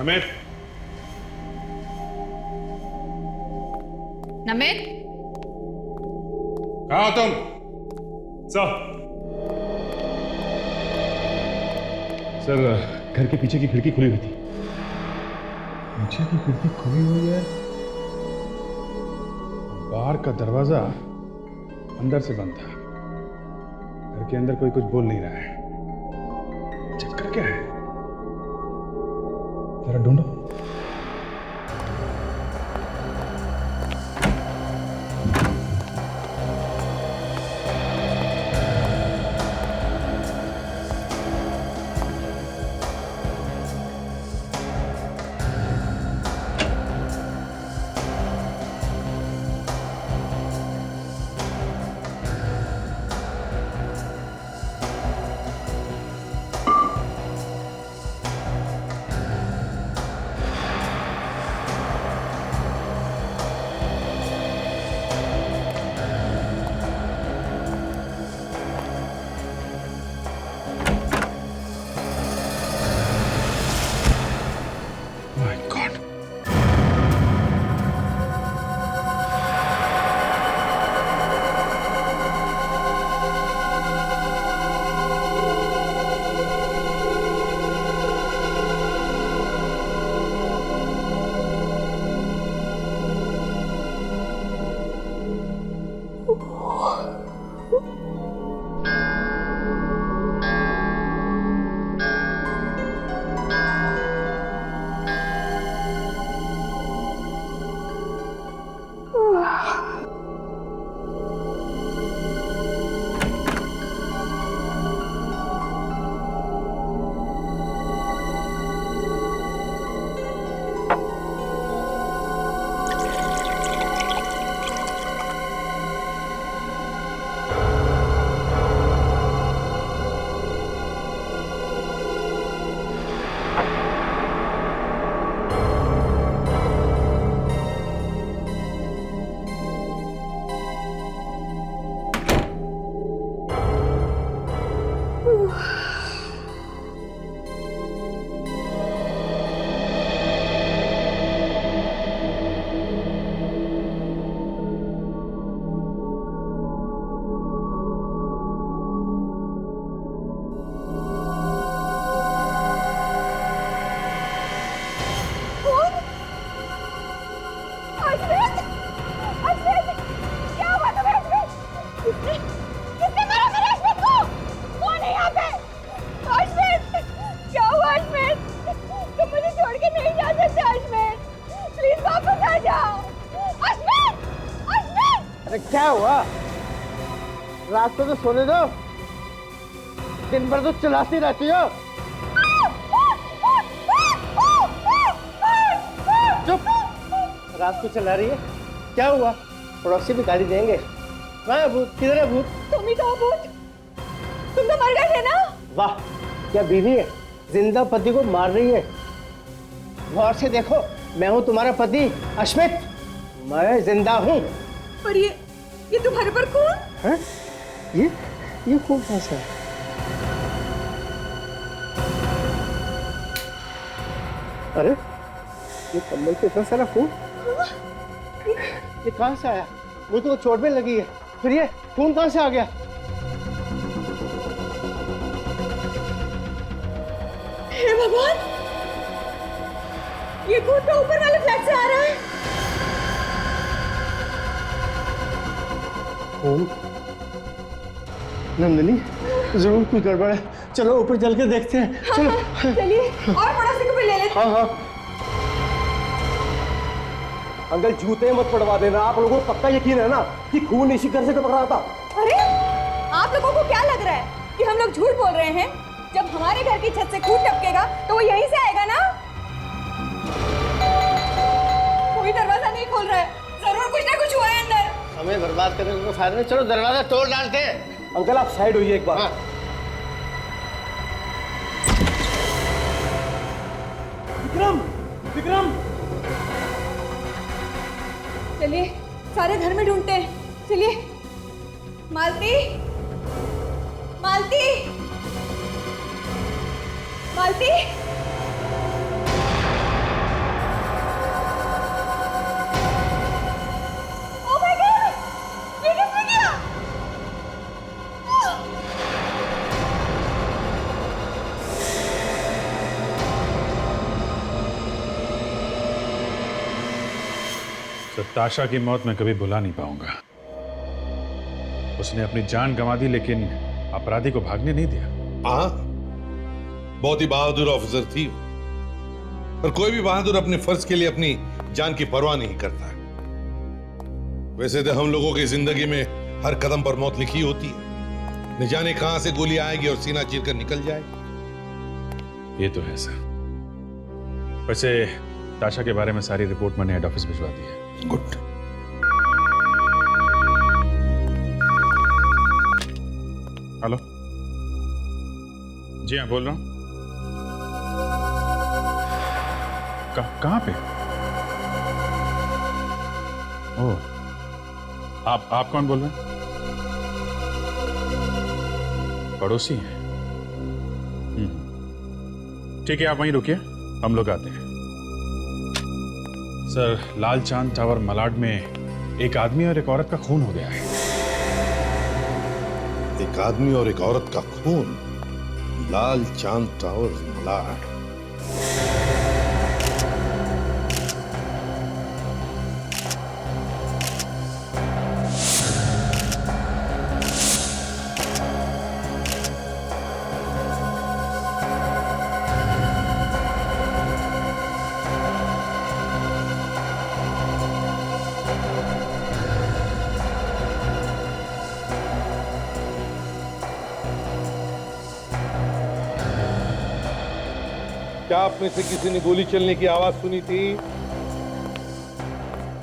नमित, नमित, कहाँ हो तुम? सर, घर के पीछे की खिड़की खुली हुई थी। पीछे की खिड़की खुली हुई है, बाहर का दरवाजा अंदर से बंद था। घर के अंदर कोई कुछ बोल नहीं रहा है। चक्कर क्या है? जरा ढूंढो। My God. क्या हुआ? रात को तो सोने दो, दिन भर तो चिल्लाती रहती हो। चुप, रात को चिल्ला रही है, क्या हुआ? पड़ोसी भी गाली देंगे। कहाँ है भूत? किधर है भूत? तुम ही तो हो भूत, तुम तो मर गए थे ना। वाह, क्या बीवी है, जिंदा पति को मार रही है। गौर से देखो, मैं हूँ तुम्हारा पति अश्मित, मैं जिंदा हूँ। पर ये तुम्हारे पर खून? हैं? ये खून कैसा है? अरे, ये कम्बल पे इतना सारा खून, ये कहाँ से आया? मुझे तो चोट भी लगी है, फिर ये खून कहाँ से आ गया? हे भगवान, ये खून तो ऊपर वाले फ्लैट से आ रहा है। नंदिनी, जरूर कुछ गड़बड़ है, चलो ऊपर चल के देखते हैं। चलो चलिए, और पड़ोसी को भी ले लेते हैं। हाँ। अंकल जूते मत पड़वा देना, आप लोगों को पक्का यकीन है ना कि खून इसी घर से टपक रहा था? अरे, आप लोगों को क्या लग रहा है कि हम लोग झूठ बोल रहे हैं? जब हमारे घर की छत से खून टपकेगा तो वो यहीं से आएगा ना। कोई दरवाजा नहीं खोल रहा है, जरूर कुछ ना कुछ हुआ है अंदर। हमें बर्बाद करने को फायदा नहीं, चलो दरवाजा तोड़ डालते हैं। अंकल आप साइड होइए एक बार। हाँ। विक्रम, चलिए सारे घर में ढूंढते हैं, चलिए। मालती, मालती, मालती। सर, ताशा की मौत मैं कभी भुला नहीं पाऊंगा। उसने अपनी जान गंवा दी, लेकिन अपराधी को भागने नहीं दिया। हाँ, बहुत ही बहादुर ऑफिसर थी वो। पर कोई भी बहादुर अपने फर्ज के लिए अपनी जान की परवाह नहीं करता। वैसे तो हम लोगों की जिंदगी में हर कदम पर मौत लिखी होती है, न जाने कहां से गोली आएगी और सीना चीर कर निकल जाएगी। ये तो है सर। वैसे ताशा के बारे में सारी रिपोर्ट मैंने हेड ऑफिस भिजवा दी है। गुड। हेलो, जी हाँ, बोल रहा हूँ। कहाँ पे? ओह, आप कौन बोल रहे हैं? पड़ोसी हैं। ठीक है, आप वहीं रुकिए, हम लोग आते हैं। सर, लाल चांद टावर मलाड में एक आदमी और एक औरत का खून हो गया है। एक आदमी और एक औरत का खून, लाल चांद टावर मलाड। क्या आप में से किसी ने गोली चलने की आवाज सुनी थी?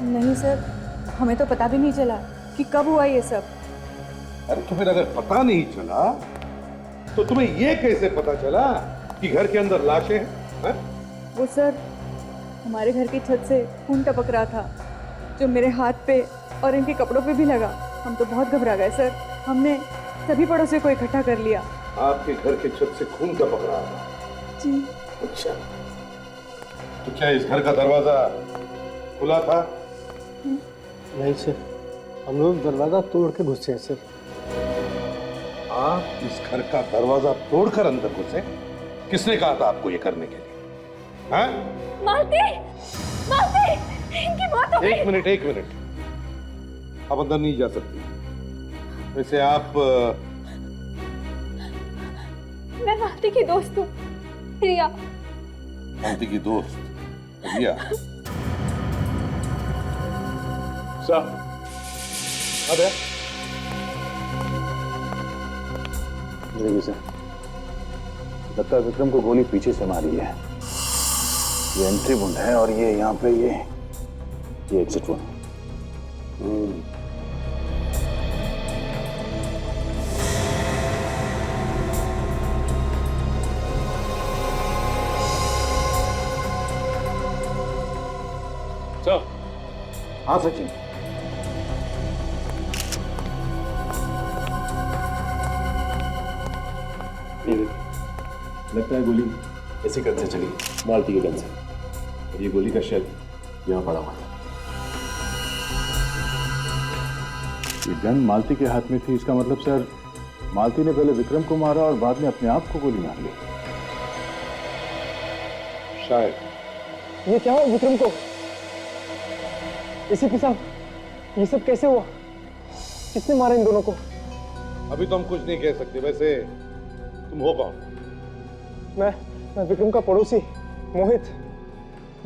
नहीं सर, हमें तो पता भी नहीं चला कि कब हुआ ये सब। अरे तो फिर अगर पता नहीं चला तो तुम्हें ये कैसे पता चला कि घर के अंदर लाशें हैं? वो सर, हमारे घर की छत से खून टपक रहा था, जो मेरे हाथ पे और इनके कपड़ों पे भी लगा। हम तो बहुत घबरा गए सर। हमने सभी पड़ोसियों को इकट्ठा कर लिया। आपके घर के छत से खून टपक रहा था? जी। अच्छा, तो क्या इस घर का दरवाजा खुला था? नहीं सर, हम लोग दरवाजा तोड़ के घुसे हैं सर। आप इस घर का दरवाजा तोड़कर अंदर घुसे? किसने कहा था आपको ये करने के लिए? हाँ? मालती! मालती! इनकी मौत हो गई। एक मिनट, आप अंदर नहीं जा सकती। वैसे आप मैं मालती की दोस्त हूँ, रिया। मालती की दोस्त रिया? साहब, अरे देखिए सर, लगता है विक्रम को गोली पीछे से मारी है। ये एंट्री वुंड है और ये यहाँ पे ये एग्जिट वुंड। सर। हाँ सचिन, लगता है गोली इसी गन से चली, मालती के गन से। और ये गोली का शेल यहाँ पड़ा हुआ था। ये गन मालती के हाथ में थी, इसका मतलब सर मालती ने पहले विक्रम को मारा और बाद में अपने आप को गोली मार ली। शायद। ये क्या हुआ विक्रम को? एसीपी साहब, ये सब कैसे हुआ? किसने मारा इन दोनों को? अभी तो हम कुछ नहीं कह सकते। वैसे तुम हो कौन? मैं विक्रम का पड़ोसी मोहित।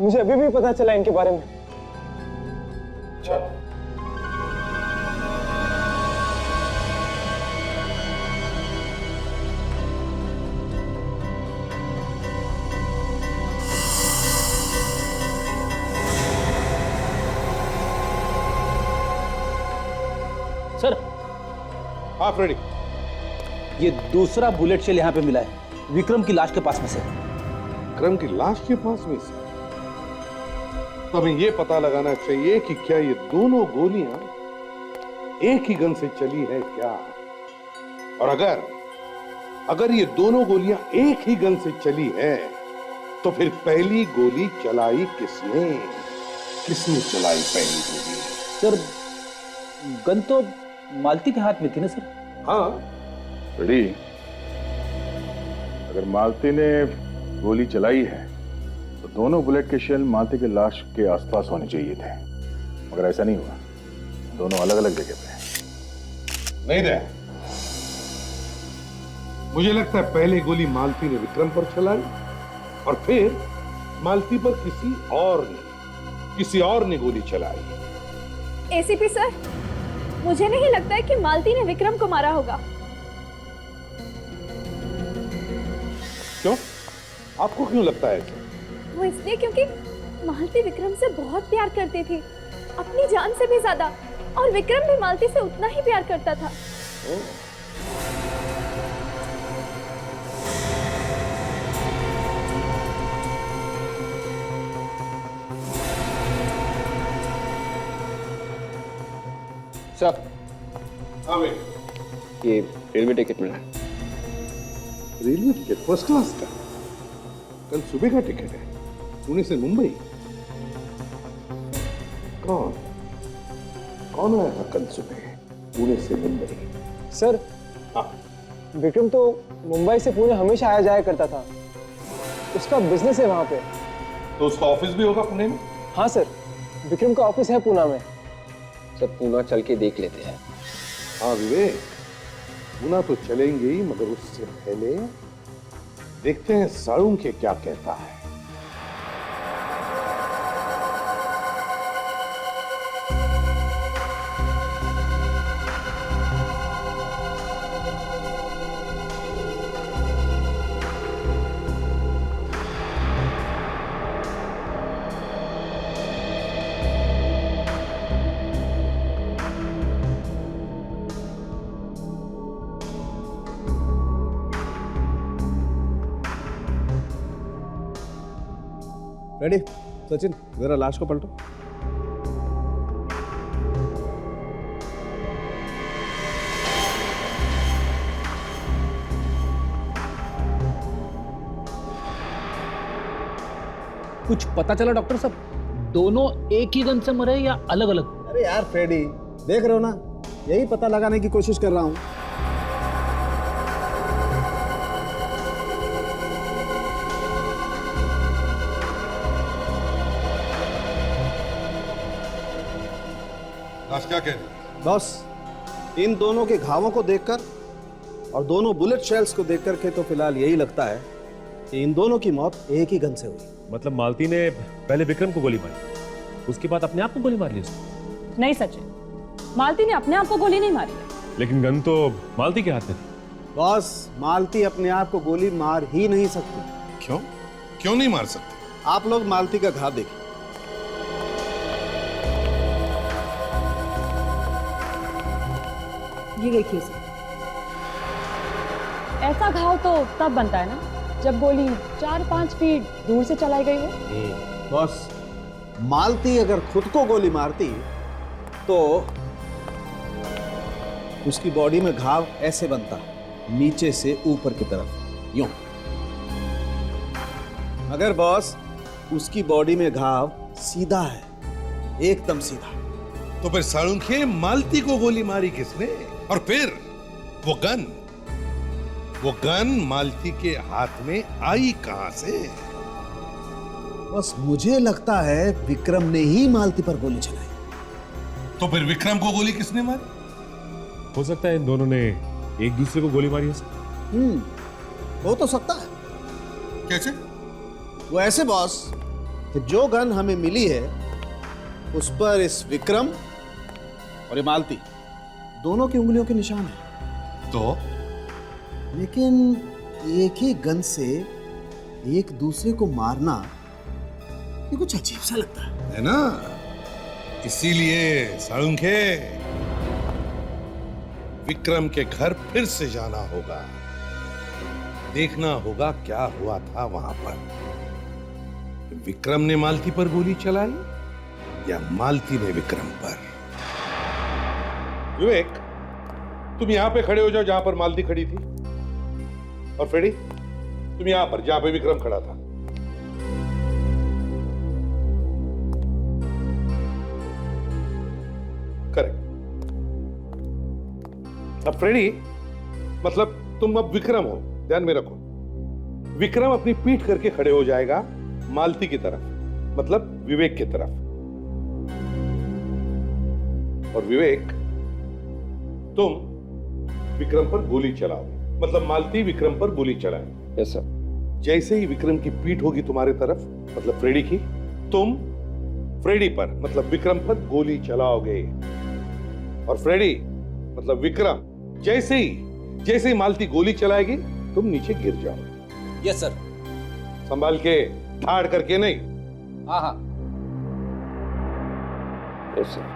मुझे अभी भी पता चला इनके बारे में। अच्छा, सर, हाँ फ्रेडी। ये दूसरा बुलेट शेल यहाँ पे मिला है विक्रम की लाश के पास में से। विक्रम की लाश के पास में से? तो हमें यह पता लगाना चाहिए कि क्या ये दोनों गोलियां एक ही गन से चली है क्या? और अगर ये दोनों गोलियां एक ही गन से चली है तो फिर पहली गोली चलाई किसने? किसने चलाई पहली गोली? सर, गन तो मालती के हाथ में थी ना सर। हाँ, रेडी? अगर मालती ने गोली चलाई है तो दोनों बुलेट के शेल मालती के लाश के आसपास होने चाहिए थे। मगर ऐसा नहीं हुआ, दोनों अलग अलग जगह पे हैं। नहीं दे, मुझे लगता है पहले गोली मालती ने विक्रम पर चलाई और फिर मालती पर किसी और ने गोली चलाई। एसीपी सर, मुझे नहीं लगता है कि मालती ने विक्रम को मारा होगा। क्यों? आपको क्यों लगता है ऐसा? वो इसलिए क्योंकि मालती विक्रम से बहुत प्यार करती थी, अपनी जान से भी ज्यादा, और विक्रम भी मालती से उतना ही प्यार करता था। सर, हाँ भाई, ये रेलवे टिकट मिला। रेलवे टिकट फर्स्ट क्लास का? कल सुबह का टिकट है, पुणे से मुंबई। कौन आया था कल सुबह पुणे से मुंबई? सर, हाँ, विक्रम तो मुंबई से पुणे हमेशा आया जाया करता था, उसका बिजनेस है वहां पे। तो उसका ऑफिस भी होगा पुणे में? हाँ सर, विक्रम का ऑफिस है पुणे में। सब पूना चल के देख लेते हैं। हाँ विवेक, पुणे तो चलेंगे ही, मगर उससे पहले देखते हैं साळुंखे क्या कहता है। रेडी? सचिन, जरा लाश को पलटो। कुछ पता चला डॉक्टर साहब, दोनों एक ही गन से मरे या अलग अलग? अरे यार फ्रेडी, देख रहे हो ना, यही पता लगाने की कोशिश कर रहा हूं। लाश क्या कह रही? बॉस, इन दोनों के घावों को देखकर और दोनों बुलेट शेल्स को देखकर के तो फिलहाल यही लगता है कि इन दोनों की मौत एक ही गन से हुई। मतलब मालती ने पहले विक्रम को गोली मारी, उसके बाद अपने आप को गोली मार ली उसने? नहीं सचिन, मालती ने अपने आप को गोली नहीं मारी है। लेकिन गन तो मालती के हाथ में थी। बॉस, मालती अपने आप को गोली मार ही नहीं सकती। क्यों? क्यों नहीं मार सकते? आप लोग मालती का घाव देखिए। ये देखिए सर, ऐसा घाव तो तब बनता है ना जब गोली 4-5 फीट दूर से चलाई गई हो। बॉस, मालती अगर खुद को गोली मारती तो उसकी बॉडी में घाव ऐसे बनता, नीचे से ऊपर की तरफ, यूं। मगर बॉस, उसकी बॉडी में घाव सीधा है, एकदम सीधा। तो फिर साळुंखे मालती को गोली मारी किसने? और फिर वो गन मालती के हाथ में आई कहां से? बस मुझे लगता है विक्रम ने ही मालती पर गोली चलाई। तो फिर विक्रम को गोली किसने मारी? हो सकता है इन दोनों ने एक दूसरे को गोली मारी है। हो तो सकता है। कैसे? वो ऐसे बॉस कि जो गन हमें मिली है उस पर इस विक्रम और ये मालती दोनों की उंगलियों के निशान है। तो लेकिन एक ही गन से एक दूसरे को मारना ये कुछ अजीब सा लगता है ना? इसीलिए साळुंखे विक्रम के घर फिर से जाना होगा, देखना होगा क्या हुआ था वहां पर। विक्रम ने मालती पर गोली चलाई या मालती ने विक्रम पर? विवेक, तुम यहां पे खड़े हो जाओ जहां पर मालती खड़ी थी, और फ्रेडी तुम यहां पर जहां पे विक्रम खड़ा था। करेक्ट। अब फ्रेडी, मतलब तुम अब विक्रम हो, ध्यान में रखो। विक्रम अपनी पीठ करके खड़े हो जाएगा मालती की तरफ, मतलब विवेक की तरफ। और विवेक, तुम विक्रम पर गोली चलाओ, मतलब मालती विक्रम पर गोली चलाए। Yes sir. जैसे ही विक्रम की पीठ होगी तुम्हारे तरफ, मतलब फ्रेडी की, तुम फ्रेडी पर मतलब विक्रम पर गोली चलाओगे। और फ्रेडी मतलब विक्रम जैसे ही मालती गोली चलाएगी तुम नीचे गिर जाओ। Yes sir. संभाल के, ठाड़ करके नहीं। हाँ हाँ। Yes sir.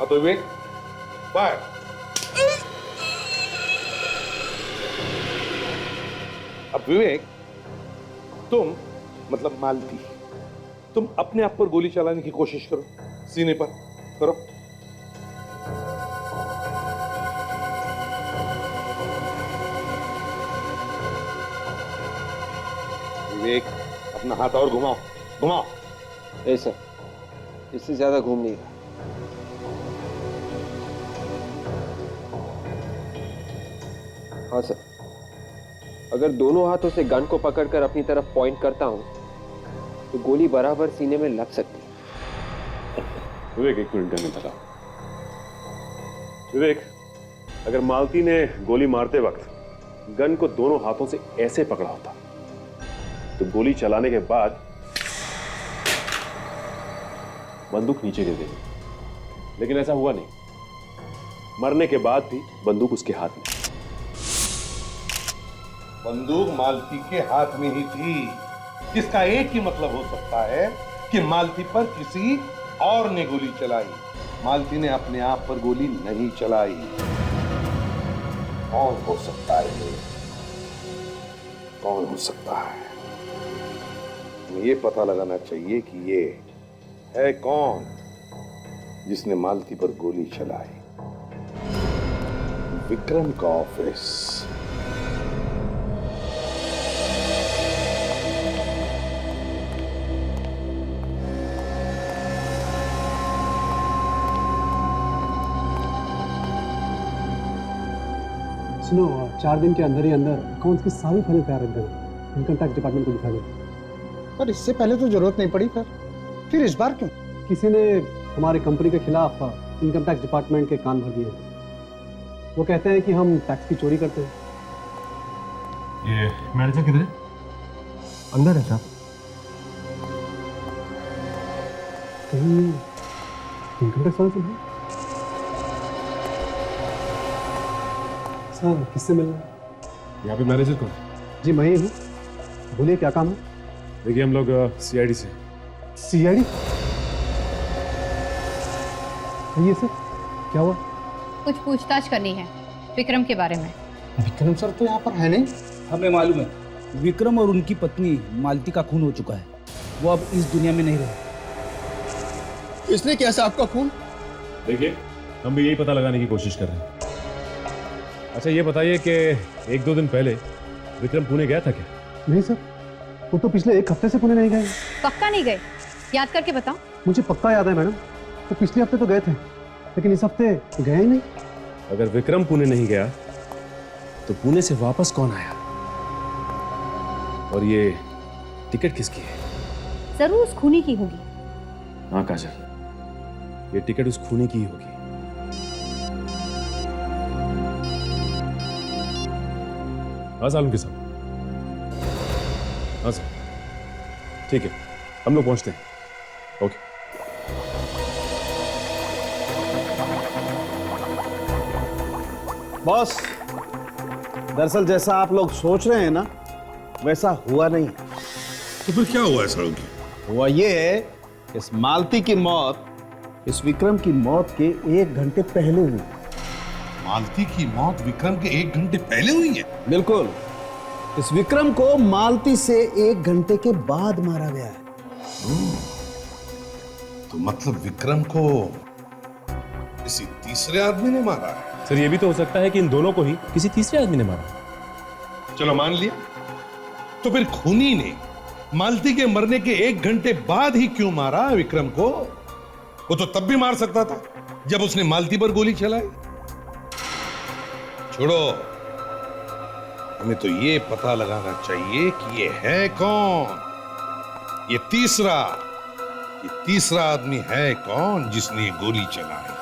अब तो विवेक, फायर। अब विवेक, तुम मतलब मालती, तुम अपने आप पर गोली चलाने की कोशिश करो, सीने पर करो। विवेक, अपना हाथ और घुमाओ, घुमाओ। ऐसा, इससे ज्यादा घूम नहीं रहा। हाँ सर। अगर दोनों हाथों से गन को पकड़कर अपनी तरफ पॉइंट करता हूं तो गोली बराबर सीने में लग सकती है। विवेक, एक मिनट गन निकाला। विवेक, अगर मालती ने गोली मारते वक्त गन को दोनों हाथों से ऐसे पकड़ा होता तो गोली चलाने के बाद बंदूक नीचे गिर गई, लेकिन ऐसा हुआ नहीं। मरने के बाद भी बंदूक उसके हाथ में। बंदूक मालती के हाथ में ही थी, जिसका एक ही मतलब हो सकता है कि मालती पर किसी और ने गोली चलाई। मालती ने अपने आप पर गोली नहीं चलाई। कौन हो सकता है ये? कौन हो सकता है? हमें ये पता लगाना चाहिए कि ये है कौन जिसने मालती पर गोली चलाई। विक्रम का ऑफिस। सुनो, 4 दिन के अंदर ही अंदर अकाउंट्स की सारी फाइलें तैयार रख देना, इनकम टैक्स डिपार्टमेंट को दिखा देना। पर इससे पहले तो जरूरत नहीं पड़ी, फिर इस बार क्यों? किसी ने हमारी कंपनी के खिलाफ इनकम टैक्स डिपार्टमेंट के कान भर दिए। वो कहते हैं कि हम टैक्स की चोरी करते हैं। ये मैनेजर किधर है? अंदर है साहब। कहीं इनकम टैक्स वाले तो नहीं? सर, किससे मिलना है? यहाँ पे मैनेजर कौन? जी मैं ही हूँ। बोलिए, क्या काम है? देखिए, हम लोग सीआईडी से। सीआईडी? ये सर, क्या हुआ? कुछ पूछताछ करनी है विक्रम के बारे में। विक्रम सर तो यहाँ पर है नहीं। हमें मालूम है, विक्रम और उनकी पत्नी मालती का खून हो चुका है। वो अब इस दुनिया में नहीं रहे। इसने कैसे आपका खून? देखिए, हम भी यही पता लगाने की कोशिश कर रहे हैं। अच्छा, ये बताइए कि 1-2 दिन पहले विक्रम पुणे गया था क्या? नहीं सर, वो तो पिछले 1 हफ्ते से पुणे नहीं गए। पक्का नहीं गए? याद करके बताओ। मुझे पक्का याद है मैडम, वो पिछले हफ्ते तो गए थे, लेकिन इस हफ्ते गए ही नहीं। अगर विक्रम पुणे नहीं गया तो पुणे से वापस कौन आया? और ये टिकट किसकी है? जरूर उस खूनी की होगी। हाँ काजल, ये टिकट उस खूनी की ही होगी। हाँ सालम के साथ। हाँ सर, ठीक है, हम लोग पहुंचते हैं। ओके। बॉस, दरअसल जैसा आप लोग सोच रहे हैं ना, वैसा हुआ नहीं। तो फिर क्या हुआ ऐसा? हुआ ये है कि इस मालती की मौत इस विक्रम की मौत के 1 घंटे पहले हुई। मालती की मौत विक्रम के 1 घंटे पहले हुई है? बिल्कुल। इस विक्रम को मालती से 1 घंटे के बाद मारा गया है। तो मतलब विक्रम को किसी तीसरे आदमी ने मारा है? सर, ये भी तो हो सकता है कि इन दोनों को ही किसी तीसरे आदमी ने मारा। चलो मान लिया, तो फिर खूनी ने मालती के मरने के 1 घंटे बाद ही क्यों मारा विक्रम को? वो तो तब भी मार सकता था जब उसने मालती पर गोली चलाई। छोड़ो, हमें तो ये पता लगाना चाहिए कि ये है कौन ये तीसरा आदमी है कौन जिसने ये गोली चलाई?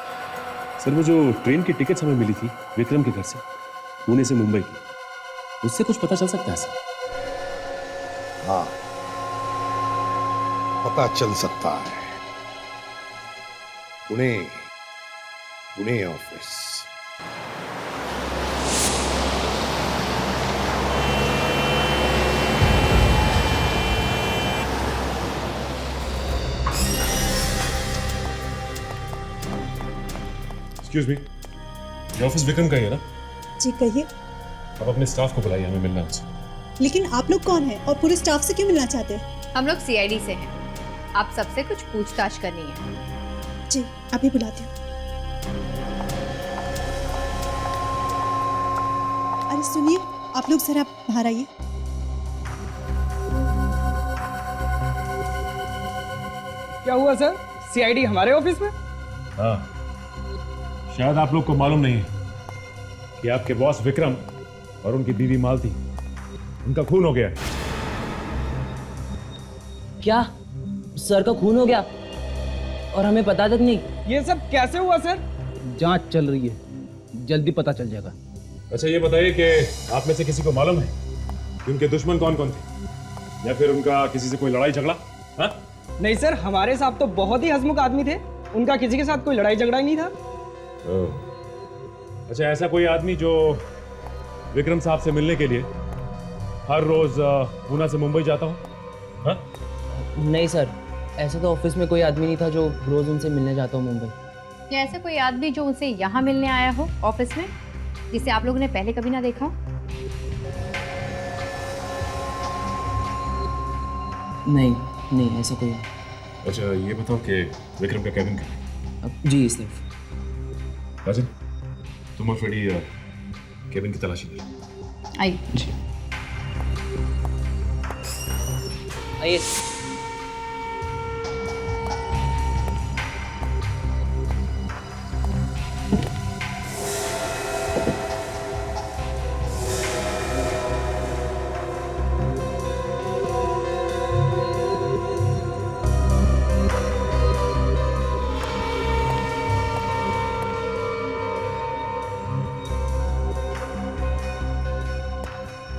सर वो जो ट्रेन की टिकट्स हमें मिली थी विक्रम के घर से, पुणे से मुंबई की, उससे कुछ पता चल सकता है सर? हाँ, पता चल सकता है। पुणे ऑफिस। एक्सक्यूज मी, ये ऑफिस विक्रम का ही है ना? जी कहिए। आप अपने स्टाफ को बुलाइए, हमें मिलना है उनसे। लेकिन आप लोग कौन हैं और पूरे स्टाफ से क्यों मिलना चाहते हैं? हम लोग सीआईडी से हैं। आप सबसे कुछ पूछताछ करनी है। जी अभी बुलाती हूँ। अरे सुनिए, आप लोग जरा बाहर आइए। क्या हुआ सर? सीआईडी हमारे ऑफिस में? हाँ, शायद आप लोग को मालूम नहीं है कि आपके बॉस विक्रम और उनकी बीवी मालती, उनका खून हो गया। क्या सर का खून हो गया और हमें पता तक नहीं? ये सब कैसे हुआ सर? जांच चल रही है, जल्दी पता चल जाएगा। अच्छा ये बताइए कि आप में से किसी को मालूम है कि उनके दुश्मन कौन कौन थे, या फिर उनका किसी से कोई लड़ाई झगड़ा? हाँ? नहीं सर, हमारे साहब तो बहुत ही हंसमुख आदमी थे, उनका किसी के साथ कोई लड़ाई झगड़ा ही नहीं था। अच्छा, ऐसा कोई आदमी जो विक्रम साहब से मिलने के लिए हर रोज पूना से मुंबई जाता हो? हाँ? नहीं सर, ऐसा तो ऑफिस में कोई आदमी नहीं था जो रोज उनसे मिलने जाता हो मुंबई। क्या ऐसा कोई आदमी जो उनसे यहाँ मिलने आया हो ऑफिस में, जिसे आप लोगों ने पहले कभी ना देखा? नहीं ऐसा कोई नहीं। अच्छा ये बताओ कि विक्रम का कैबिन कहाँ है? जी इस तरफ। राजन, तुम और फ्रेडी केबिन की तलाशी ली। आइए जी आइए।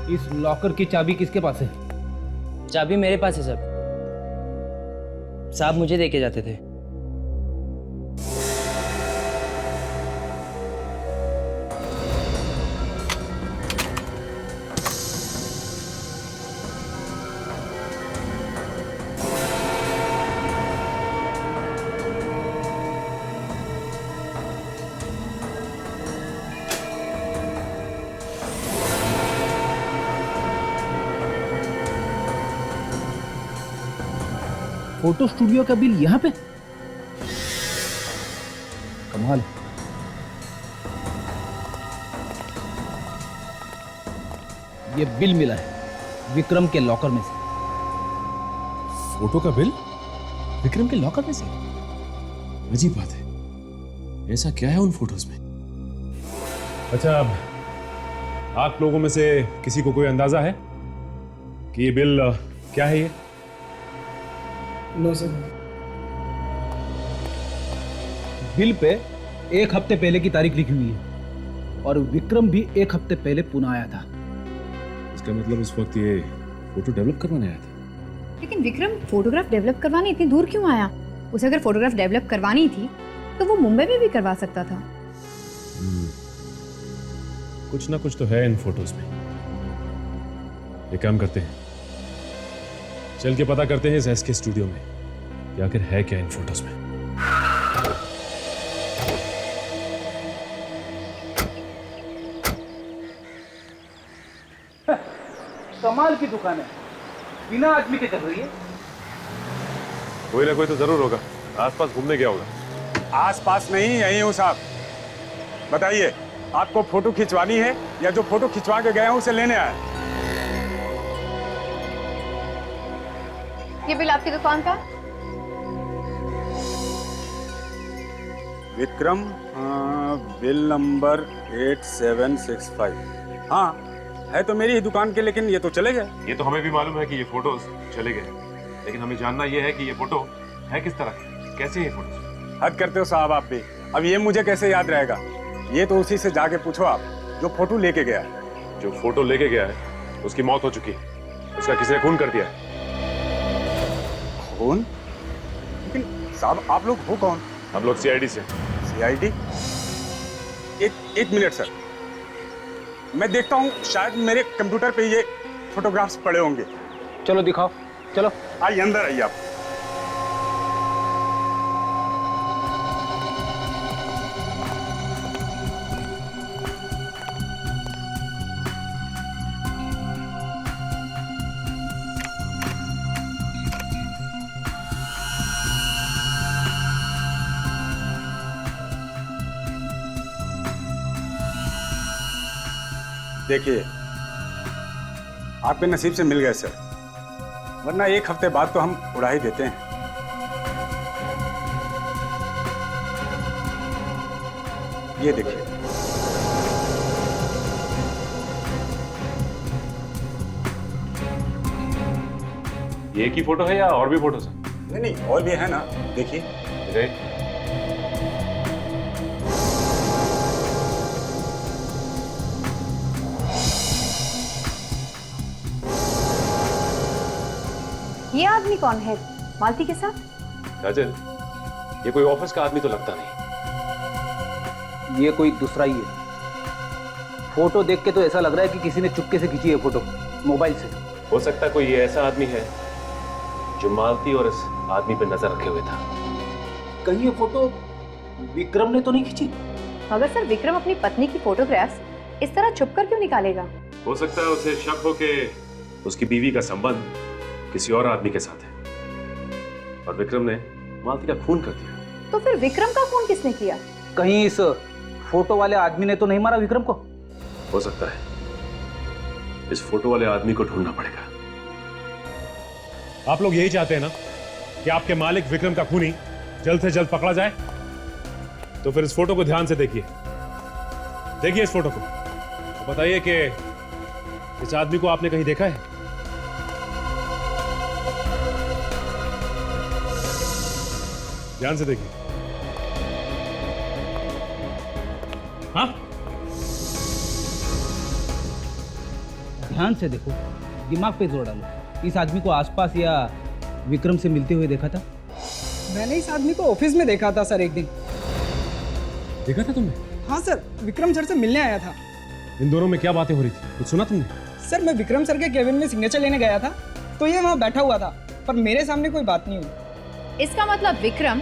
इस लॉकर की चाबी किसके पास है? चाबी मेरे पास है सर, साहब मुझे देके जाते थे। फोटो स्टूडियो का बिल यहाँ पे? कमाल। ये बिल मिला है विक्रम के लॉकर में से। फोटो का बिल विक्रम के लॉकर में से? अजीब बात है, ऐसा क्या है उन फोटोज में? अच्छा, आप लोगों में से किसी को कोई अंदाजा है कि ये बिल क्या है? ये नो सर। बिल पे 1 हफ्ते पहले की तारीख लिखी हुई है और विक्रम भी 1 हफ्ते पहले पुणे आया था। इसका मतलब उस वक्त ये फोटो डेवलप करवाने आया था। लेकिन विक्रम फोटोग्राफ डेवलप करवाने इतनी दूर क्यों आया? उसे अगर फोटोग्राफ डेवलप करवानी थी तो वो मुंबई में भी करवा सकता था। कुछ ना कुछ तो है इन फोटोज में। एक काम करते हैं, चल के पता करते हैं इस एसके स्टूडियो में कि आखिर है क्या इन फोटोज में। कमाल की दुकान है, बिना आदमी के चल रही है। कोई ना कोई तो जरूर होगा, आसपास घूमने गया होगा। आसपास नहीं, यहीं हूँ साहब। बताइए, आपको फोटो खिंचवानी है या जो फोटो खिंचवा के गया हूँ उसे लेने आया? ये बिल आपकी दुकान का? Vikram, bill number 8765। हाँ, है तो मेरी ही दुकान के, लेकिन ये तो चले गए। ये तो हमें भी मालूम है कि ये फोटोज चले गए, लेकिन हमें जानना यह है कि ये फोटो है किस तरह की, कैसे है ये फोटो? हद करते हो साहब आप भी। अब ये मुझे कैसे याद रहेगा? ये तो उसी से जाके पूछो आप, जो फोटो लेके गया है। जो फोटो लेके गया है उसकी मौत हो चुकी है, उसका किसी ने खून कर दिया है। खून? लेकिन साहब आप लोग हो कौन? हम लोग सीआईडी से। सीआईडी? एक मिनट सर, मैं देखता हूँ, शायद मेरे कंप्यूटर पे ये फोटोग्राफ्स पड़े होंगे। चलो दिखाओ, चलो। आइए अंदर आइए आप। देखिए, आपके नसीब से मिल गए सर, वरना एक हफ्ते बाद तो हम उड़ा ही देते हैं। ये देखिए। ये एक ही फोटो है या और भी फोटो है? नहीं, और भी है ना, देखिए। ये आदमी कौन है मालती के साथ? काजल, ये कोई ऑफिस का आदमी तो लगता नहीं। ये कोई दूसरा ही है। फोटो देख के तो ऐसा लग रहा है कि किसी ने चुपके से खींची है फोटो, मोबाइल से। हो सकता है कोई ये ऐसा आदमी है जो मालती और इस आदमी पे नजर रखे हुए था। कहीं ये फोटो विक्रम ने तो नहीं खींची? मगर सर, विक्रम अपनी पत्नी की फोटोग्राफ्स इस तरह छुपकर क्यों निकालेगा? हो सकता है उसे शक हो के उसकी बीवी का संबंध किसी और आदमी के साथ है और विक्रम ने मालती का खून कर दिया। तो फिर विक्रम का खून किसने किया? कहीं इस फोटो वाले आदमी ने तो नहीं मारा विक्रम को? हो सकता है। इस फोटो वाले आदमी को ढूंढना पड़ेगा। आप लोग यही चाहते हैं ना कि आपके मालिक विक्रम का खूनी जल्द से जल्द पकड़ा जाए? तो फिर इस फोटो को ध्यान से देखिए। देखिए इस फोटो को, तो बताइए कि इस आदमी को आपने कहीं देखा है? ध्यान से देखिए। हाँ, ध्यान से देखो, दिमाग पे जोर डालो। इस आदमी को आसपास या विक्रम से मिलते हुए देखा था? मैंने इस आदमी को ऑफिस में देखा था सर, एक दिन। देखा था तुमने? हाँ सर, विक्रम सर से मिलने आया था। इन दोनों में क्या बातें हो रही थी, कुछ सुना तुमने? सर, मैं विक्रम सर के केबिन में सिग्नेचर लेने गया था, तो ये वहाँ बैठा हुआ था, पर मेरे सामने कोई बात नहीं हुई। इसका मतलब विक्रम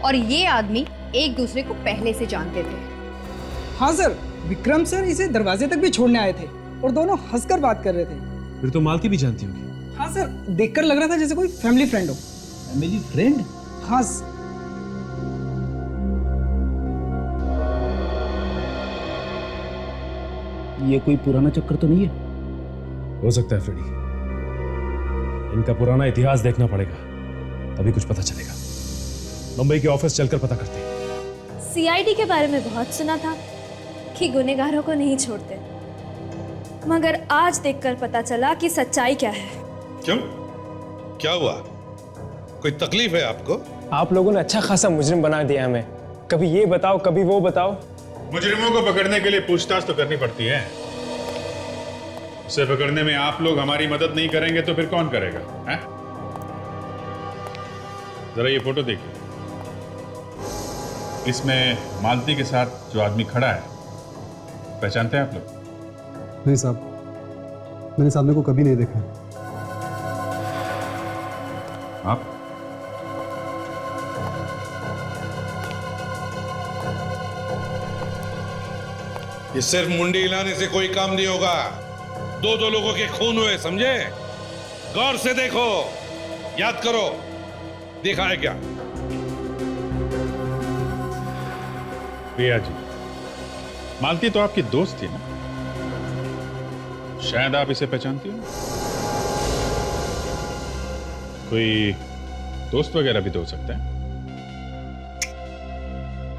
और ये आदमी एक दूसरे को पहले से जानते थे। हाँ सर, विक्रम सर इसे दरवाजे तक भी छोड़ने आए थे और दोनों हंसकर बात कर रहे थे। फिर तो मालती भी जानती होगी। हाँ सर, देखकर लग रहा था जैसे कोई फैमिली फ्रेंड हो। Family friend? हाँ। ये कोई पुराना चक्कर तो नहीं है? हो सकता है फ्रेडी। इनका पुराना इतिहास देखना पड़ेगा, तभी कुछ पता चलेगा। मुंबई के ऑफिस चलकर पता करते हैं। सीआईडी के बारे में बहुत सुना था कि गुनहगारों को नहीं छोड़ते, मगर आज देखकर पता चला कि सच्चाई क्या है। क्यों? क्या हुआ? कोई तकलीफ है आपको? आप लोगों ने अच्छा खासा मुजरिम बना दिया हमें। कभी ये बताओ, कभी वो बताओ। मुजरिमों को पकड़ने के लिए पूछताछ तो करनी पड़ती है। उसे पकड़ने में आप लोग हमारी मदद नहीं करेंगे तो फिर कौन करेगा? हैं? जरा ये फोटो देखिए। इसमें मालती के साथ जो आदमी खड़ा है, पहचानते हैं आप लोग? नहीं साहब, मैंने इस आदमी को कभी नहीं देखा। आप? ये सिर्फ मुंडी हिलाने से कोई काम नहीं होगा। दो दो लोगों के खून हुए, समझे? गौर से देखो, याद करो, देखा है क्या? प्रिया जी, मालती तो आपकी दोस्त थी ना? शायद आप इसे पहचानती हो। कोई दोस्त वगैरह भी तो हो सकता है।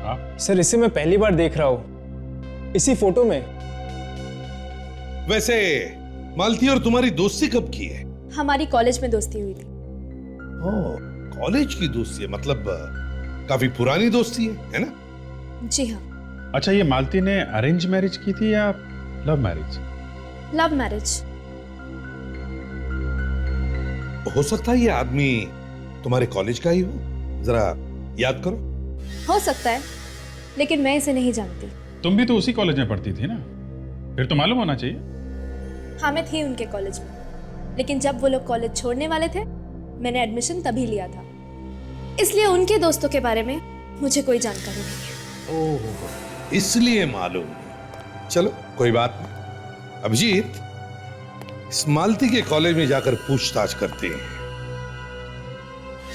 आप? सर, इसे मैं पहली बार देख रहा हूं, इसी फोटो में। वैसे मालती और तुम्हारी दोस्ती कब की है? हमारी कॉलेज में दोस्ती हुई थी। कॉलेज की दोस्ती है, मतलब काफी पुरानी दोस्ती है ना? जी हाँ, अच्छा, ये मालती ने अरेंज मैरिज की थी या लव मैरिज? Love marriage. हो सकता है ये आदमी तुम्हारे कॉलेज का ही हो, जरा याद करो। हो सकता है, लेकिन मैं इसे नहीं जानती। तुम भी तो उसी कॉलेज में पढ़ती थी ना, फिर तो मालूम होना चाहिए। हाँ, मैं थी उनके कॉलेज में, लेकिन जब वो लोग कॉलेज छोड़ने वाले थे मैंने एडमिशन तभी लिया था, इसलिए उनके दोस्तों के बारे में मुझे कोई जानकारी नहीं है। ओह, इसलिए मालूम नहीं। चलो कोई बात नहीं। अभिजीत, इस मालती के कॉलेज में जाकर पूछताछ करते हैं,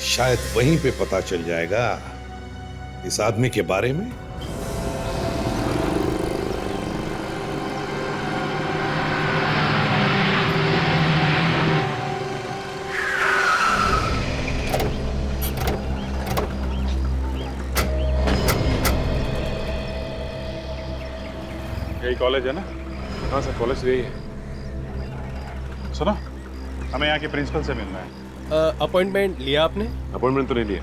शायद वहीं पे पता चल जाएगा इस आदमी के बारे में। यही कॉलेज है ना? हाँ सर, कॉलेज यही है। सुनो, हमें यहाँ के प्रिंसिपल से मिलना है। अपॉइंटमेंट लिया आपने? अपॉइंटमेंट तो नहीं लिया।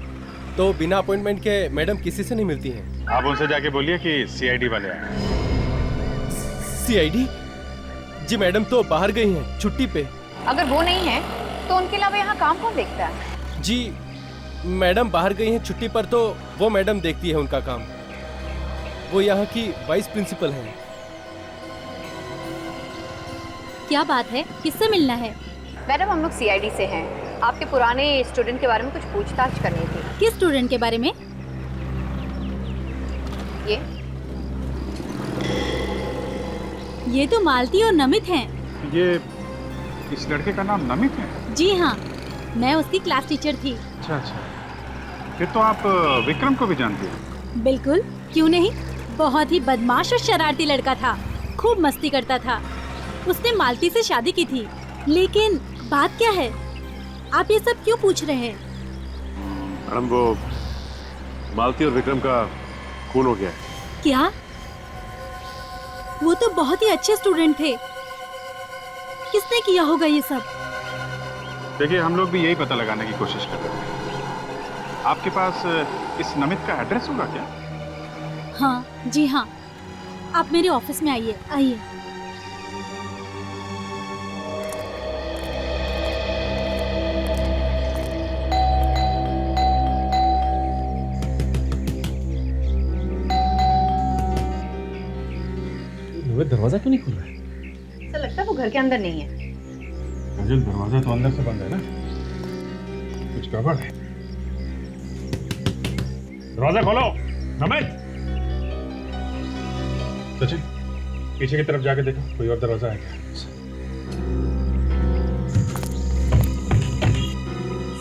तो बिना अपॉइंटमेंट के मैडम किसी से नहीं मिलती हैं। आप उनसे जाके बोलिए कि सीआईडी वाले आए। सीआईडी? जी मैडम तो बाहर गई हैं छुट्टी पे। अगर वो नहीं है तो उनके अलावा यहाँ काम कौन देखता है? जी मैडम बाहर गई हैं छुट्टी पर, तो वो मैडम देखती है उनका काम। वो यहाँ की वाइस प्रिंसिपल हैं। क्या बात है, किससे मिलना है? मैडम, हम लोग सीआईडी से हैं। आपके पुराने स्टूडेंट के बारे में कुछ पूछताछ करनी थी। किस स्टूडेंट के बारे में? ये तो मालती और नमित हैं। ये इस लड़के का नाम नमित है? जी हाँ, मैं उसकी क्लास टीचर थी। अच्छा अच्छा, फिर तो आप विक्रम को भी जानती हो? बिल्कुल, क्यों नहीं। बहुत ही बदमाश और शरारती लड़का था, खूब मस्ती करता था। उसने मालती से शादी की थी। लेकिन बात क्या है, आप ये सब क्यों पूछ रहे हैं? मैडम, वो मालती और विक्रम का खून हो गया है। क्या? वो तो बहुत ही अच्छे स्टूडेंट थे। किसने किया होगा ये सब? देखिए, हम लोग भी यही पता लगाने की कोशिश कर रहे हैं। आपके पास इस नमित का एड्रेस होगा क्या? हाँ जी हाँ, आप मेरे ऑफिस में आइए। आइए। दरवाजा क्यों नहीं खुल रहा है? ऐसा लगता है वो घर के अंदर नहीं है। अंजल, दरवाजा तो अंदर से बंद है ना, कुछ गड़बड़ है। दरवाजा खोलो। नमित, सचिन, पीछे की तरफ जाके देखो, कोई और दरवाजा है क्या?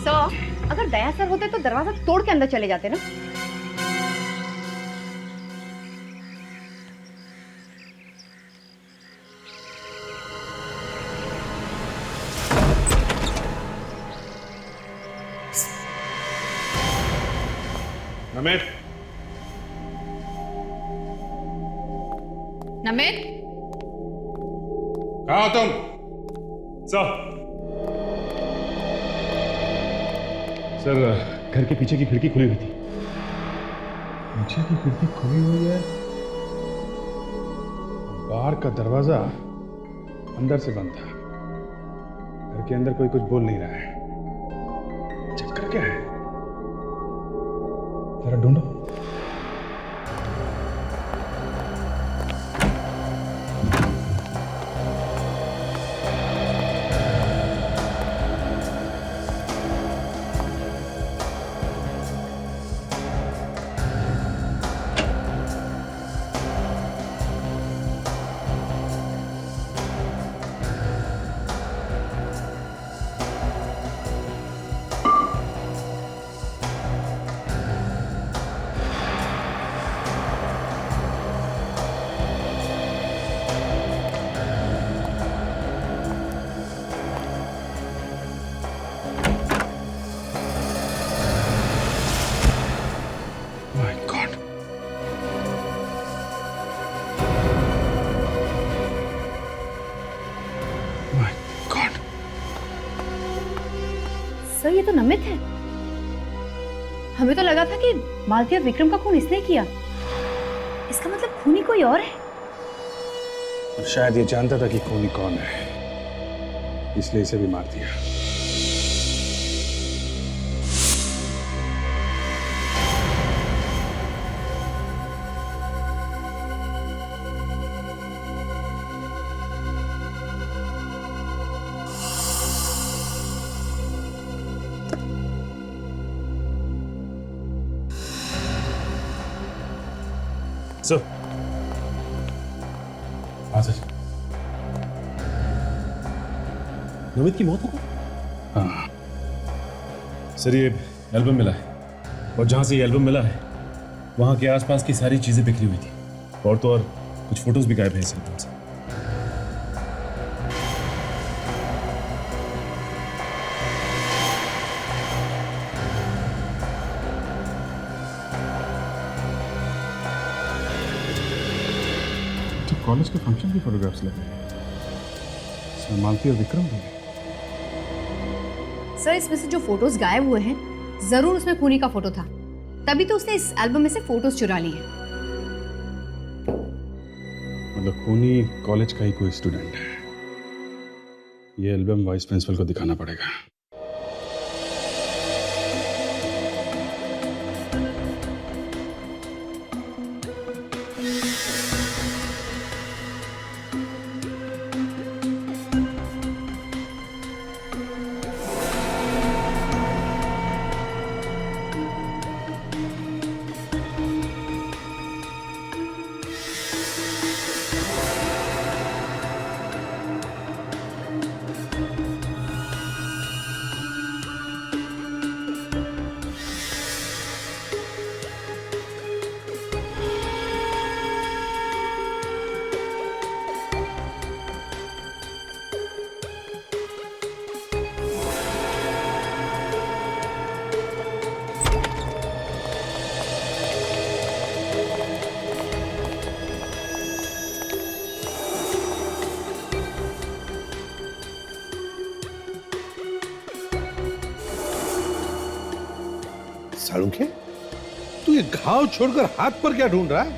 सर, अगर दया सर होते तो दरवाजा तोड़ के अंदर चले जाते ना। नमित, नमित, कहाँ हो तुम? सर, घर के पीछे की खिड़की खुली हुई थी। पीछे की खिड़की खुली हुई है, बाहर का दरवाजा अंदर से बंद था। घर के अंदर कोई कुछ बोल नहीं रहा है। चक्कर क्या है? जरा ढूंढो। सर, ये तो नमित है। हमें तो लगा था कि मालती और विक्रम का खून इसने किया। इसका मतलब खूनी कोई और है। और शायद ये जानता था कि खूनी कौन है, इसलिए इसे भी मार दिया। सर, हाँ सर। नमित की मौत हो गई? हाँ सर, ये एल्बम मिला है और जहाँ से ये एल्बम मिला है वहाँ के आसपास की सारी चीज़ें बिखरी हुई थी, और तो और कुछ फोटोज भी गायब हैं इस एल्बम से। कॉलेज के फंक्शन की फोटोग्राफ्स लगे हैं, इसमें मालती और विक्रम भी हैं। सर, इसमें से जो फोटोज गायब हुए हैं जरूर उसमें खूनी का फोटो था, तभी तो उसने इस एल्बम में से फोटोज चुरा लिए हैं। मतलब खूनी कॉलेज का ही कोई स्टूडेंट है। ये एल्बम वाइस प्रिंसिपल को दिखाना पड़ेगा। सालुंखे, तू ये घाव छोड़कर हाथ पर क्या ढूंढ रहा है?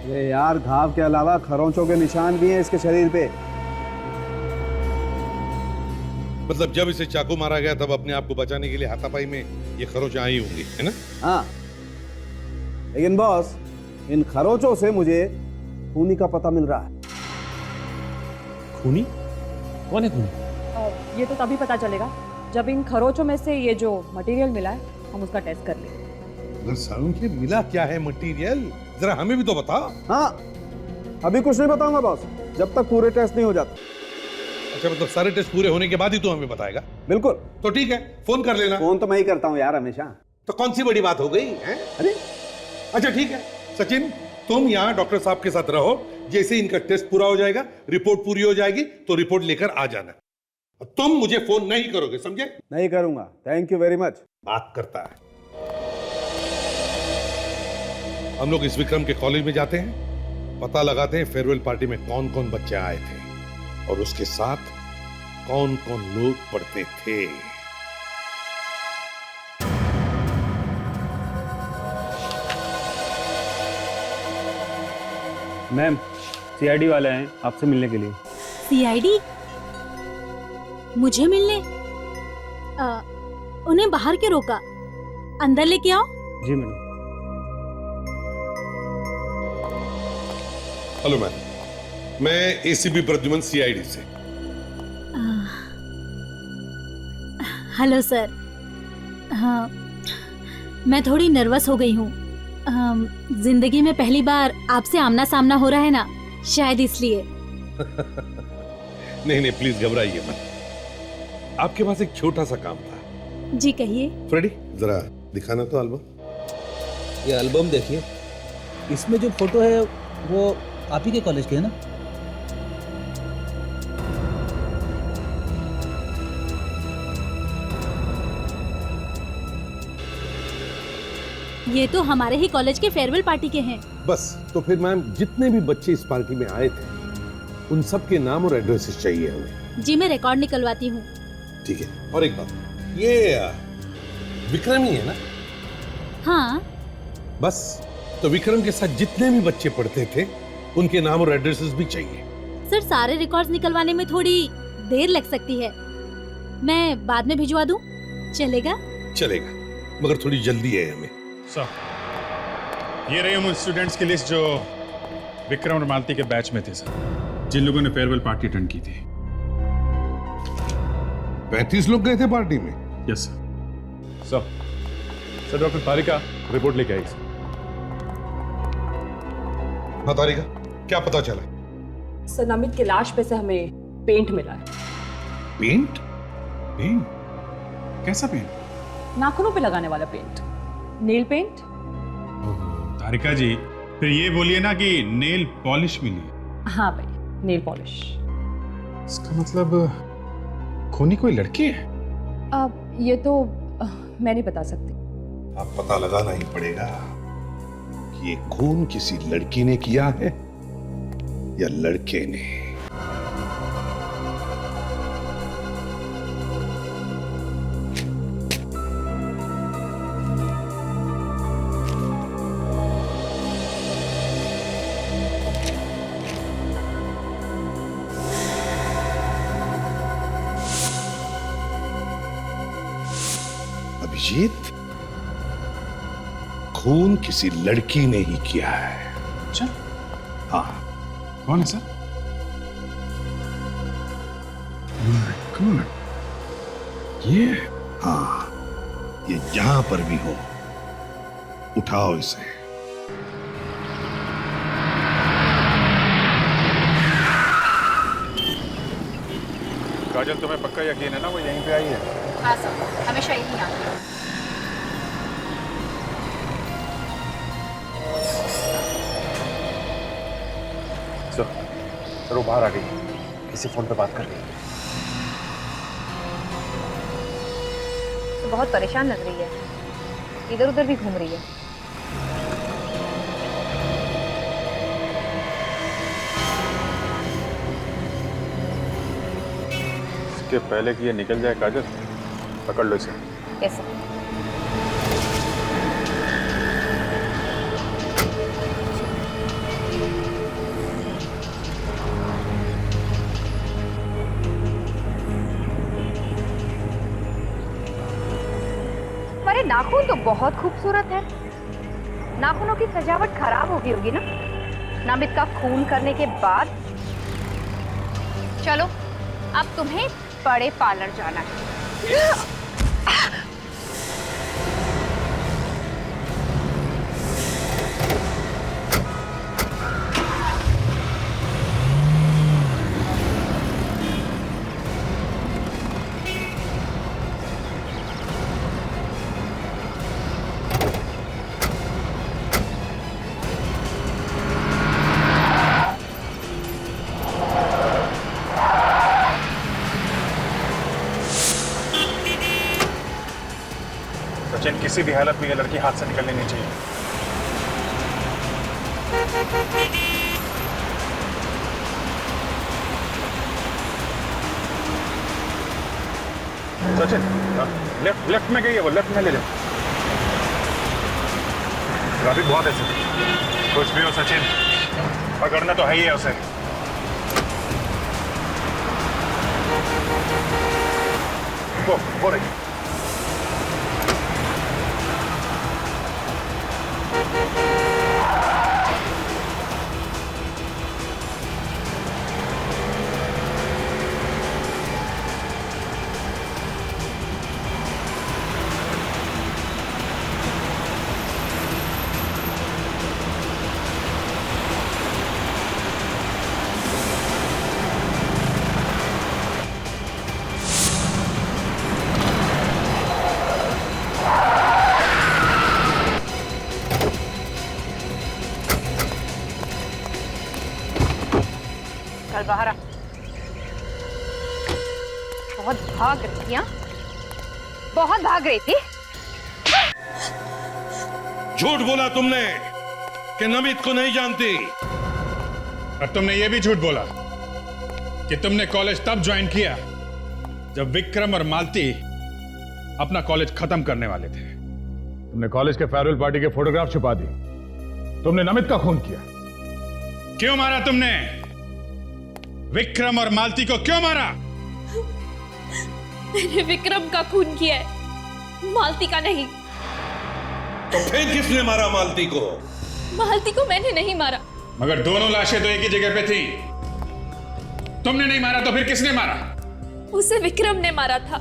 अरे यार, घाव के अलावा खरोंचों के निशान भी हैं इसके शरीर पे। मतलब जब इसे चाकू मारा गया तब अपने आप को बचाने के लिए हाथापाई में ये खरोंचें आई होंगी, है ना? हाँ, लेकिन बॉस, इन खरोंचों से मुझे खूनी का पता मिल रहा है। खूनी? कौन है खूनी? ये तो तभी पता चलेगा जब इन खरोचों में से ये जो मटेरियल मिला है हम उसका टेस्ट कर लें। अगर सालुंखे मिला क्या है मटेरियल, जरा हमें भी तो बता। हाँ, अभी कुछ नहीं बताऊंगा बॉस, जब तक पूरे टेस्ट नहीं हो जाते। अच्छा, मतलब सारे टेस्ट पूरे होने के बाद ही तू हमें बताएगा? बिल्कुल। तो ठीक है, फोन कर लेना। फोन तो मैं ही करता हूँ यार हमेशा। तो कौन सी बड़ी बात हो गई है? अरे अच्छा ठीक है सचिन, तुम यहाँ डॉक्टर साहब के साथ रहो। जैसे इनका टेस्ट पूरा हो जाएगा, रिपोर्ट पूरी हो जाएगी तो रिपोर्ट लेकर आ जाना। तुम मुझे फोन नहीं करोगे, समझे? नहीं करूंगा। Thank you very much. बात करता है। हम लोग इस विक्रम के कॉलेज में जाते हैं, पता लगाते हैं फेयरवेल पार्टी में कौन कौन बच्चे आए थे और उसके साथ कौन कौन लोग पढ़ते थे। मैम, सीआईडी वाले हैं आपसे मिलने के लिए। सीआईडी? मुझे मिलने? उन्हें बाहर क्यों रोका? अंदर लेके आओ। जी मैडम। हेलो मैडम, मैं एसीपी प्रद्युमन सीआईडी से। Hello sir. हाँ, मैं थोड़ी नर्वस हो गई हूँ। जिंदगी में पहली बार आपसे आमना सामना हो रहा है ना, शायद इसलिए। नहीं नहीं, प्लीज घबराइए मत। आपके पास एक छोटा सा काम था। जी कहिए। फ्रेडी, जरा दिखाना तो एल्बम। ये एल्बम देखिए, इसमें जो फोटो है वो आप ही के कॉलेज के है ना? ये तो हमारे ही कॉलेज के फेयरवेल पार्टी के हैं। बस, तो फिर मैम जितने भी बच्चे इस पार्टी में आए थे उन सब के नाम और एड्रेसेस चाहिए हमें। जी मैं रिकॉर्ड निकलवाती हूँ। ठीक है। और एक बात, ये विक्रम ही है ना? हाँ। बस, तो विक्रम के साथ जितने भी बच्चे पढ़ते थे उनके नाम और एड्रेसेस भी चाहिए। सर सारे रिकॉर्ड्स निकलवाने में थोड़ी देर लग सकती है, मैं बाद में भिजवा दूं? चलेगा? चलेगा, मगर थोड़ी जल्दी है हमें। सर ये रही उन स्टूडेंट्स की लिस्ट जो विक्रम और मालती के बैच में थे सर, जिन लोगों ने फेयरवेल पार्टी अटेंड की थी। 35 लोग गए थे पार्टी में? Yes sir. सर डॉक्टर तारिका रिपोर्ट लेके आई सर। हाँ तारिका, क्या पता चला? सर नमित के लाश पे से हमें पेंट मिला है। पेंट? पेंट? कैसा पेंट? नाखूनों पे लगाने वाला पेंट, नेल पेंट। तारिका जी फिर ये बोलिए ना कि नेल पॉलिश मिली है। हाँ भाई, नेल पॉलिश। इसका मतलब खूनी कोई लड़की है? अब ये तो मैं नहीं बता सकती। अब पता लगाना ही पड़ेगा कि ये खून किसी लड़की ने किया है या लड़के ने। अभिजीत, खून किसी लड़की ने ही किया है। अच्छा? हाँ। कौन है सर? ये? हाँ, ये जहां पर भी हो, उठाओ इसे। काजल, तुम्हें पक्का यकीन है ना वो यहीं पे आई है? हाँ सर, हमेशा यही आती है। सर वो बाहर आ गई, किसी फोन पे बात कर रही है। तो बहुत परेशान लग रही है, इधर उधर भी घूम रही है। इसके पहले कि ये निकल जाए काजल, पकड़ लो इसे। Yes sir. हमारे नाखून तो बहुत खूबसूरत है। नाखूनों की सजावट खराब हो गई होगी ना नामित का खून करने के बाद। चलो अब तुम्हें बड़े पार्लर जाना है। सचिन, किसी भी हालत में ये लड़की हाथ से निकलनी नहीं चाहिए। सचिन, लेफ्ट में गई है वो, लेफ्ट में ले जाओ। ट्रैफिक बहुत है सचिन। कुछ भी हो सचिन, पकड़ना तो है ही है उसे। वो रही। चल बाहर आ। बहुत भाग रही थी, हाँ? बहुत भाग रही थी। झूठ बोला तुमने कि नमित को नहीं जानती। और तुमने ये भी झूठ बोला कि तुमने कॉलेज तब ज्वाइन किया जब विक्रम और मालती अपना कॉलेज खत्म करने वाले थे। तुमने कॉलेज के फेयरवेल पार्टी के फोटोग्राफ छुपा दी, तुमने नमित का खून किया। क्यों मारा तुमने? विक्रम और मालती को क्यों मारा? मैंने विक्रम का खून किया है, मालती का नहीं। तो फिर किसने मारा मालती को? मालती को मैंने नहीं मारा। मगर दोनों लाशें तो एक ही जगह पे थी। तुमने नहीं मारा तो फिर किसने मारा? उसे विक्रम ने मारा था।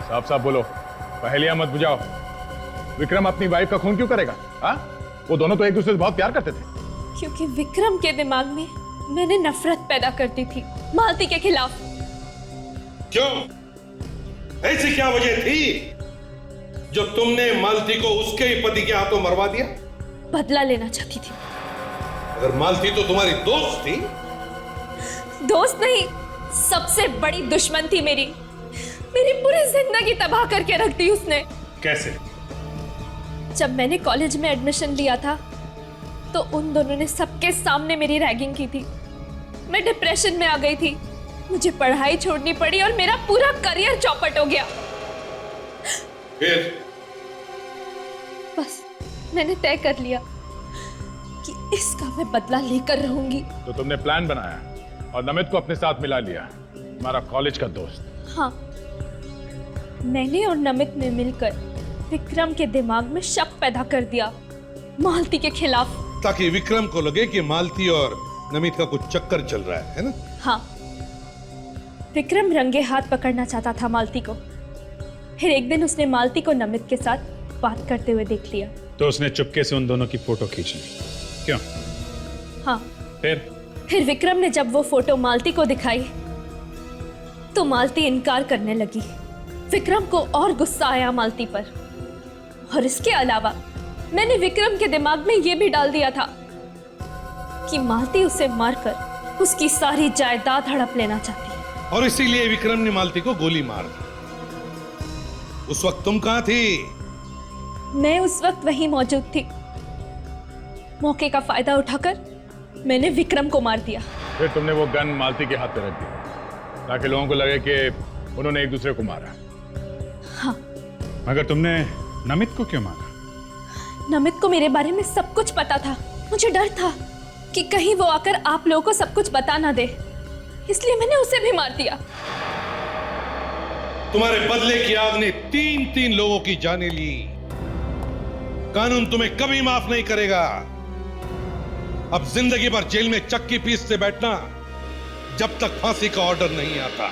साफ साफ बोलो, पहेलियां मत बुझाओ। विक्रम अपनी वाइफ का खून क्यों करेगा? हाँ, वो दोनों तो एक दूसरे से बहुत प्यार करते थे। क्योंकि विक्रम के दिमाग में मैंने नफरत पैदा कर दी थी मालती के खिलाफ। क्यों? ऐसी क्या वजह थी जो तुमने मालती को उसके ही पति के हाथों मरवा दिया? बदला लेना चाहती थी। अगर मालती तो तुम्हारी दोस्त थी। दोस्त नहीं, सबसे बड़ी दुश्मन थी मेरी। मेरी पूरी जिंदगी तबाह करके रख दी उसने। कैसे? जब मैंने कॉलेज में एडमिशन लिया था तो उन दोनों ने सबके सामने मेरी रैगिंग की थी। मैं डिप्रेशन में आ गई थी, मुझे पढ़ाई छोड़नी पड़ी और मेरा पूरा करियर चौपट हो गया। फिर? बस मैंने तय कर लिया कि इसका मैं बदला लेकर रहूंगी। तो तुमने प्लान बनाया और नमित को अपने साथ मिला लिया, हमारा कॉलेज का दोस्त। हाँ, मैंने और नमित ने मिलकर विक्रम के दिमाग में शक पैदा कर दिया मालती के खिलाफ, ताकि विक्रम को लगे कि मालती और नमित का कुछ चक्कर चल रहा है ना? हाँ, विक्रम रंगे हाथ पकड़ना चाहता था मालती को। फिर एक दिन उसने मालती को नमित के साथ बात करते हुए देख लिया। तो उसने चुपके से उन दोनों की फोटो खींच ली, क्यों? हाँ। फिर विक्रम ने जब वो फोटो मालती को दिखाई तो मालती इनकार करने लगी। विक्रम को और गुस्सा आया मालती पर, और इसके अलावा मैंने विक्रम के दिमाग में ये भी डाल दिया था कि मालती उसे मारकर उसकी सारी जायदाद हड़प लेना चाहती है। और इसीलिए विक्रम ने मालती को गोली मार दी। उस वक्त तुम कहां थी? मैं उस वक्त वहीं मौजूद थी। मौके का फायदा उठाकर मैंने विक्रम को मार दिया। फिर तुमने वो गन मालती के हाथ पे रख दी ताकि लोगों को लगे कि उन्होंने एक दूसरे को मारा। हाँ। मगर तुमने नमित को क्यों मारा? नमित को मेरे बारे में सब कुछ पता था। मुझे डर था कि कहीं वो आकर आप लोगों को सब कुछ बता ना दे, इसलिए मैंने उसे भी मार दिया। तुम्हारे बदले की आग ने 3-3 लोगों की जानें ली। कानून तुम्हें कभी माफ नहीं करेगा। अब जिंदगी भर जेल में चक्की पीसते बैठना जब तक फांसी का ऑर्डर नहीं आता।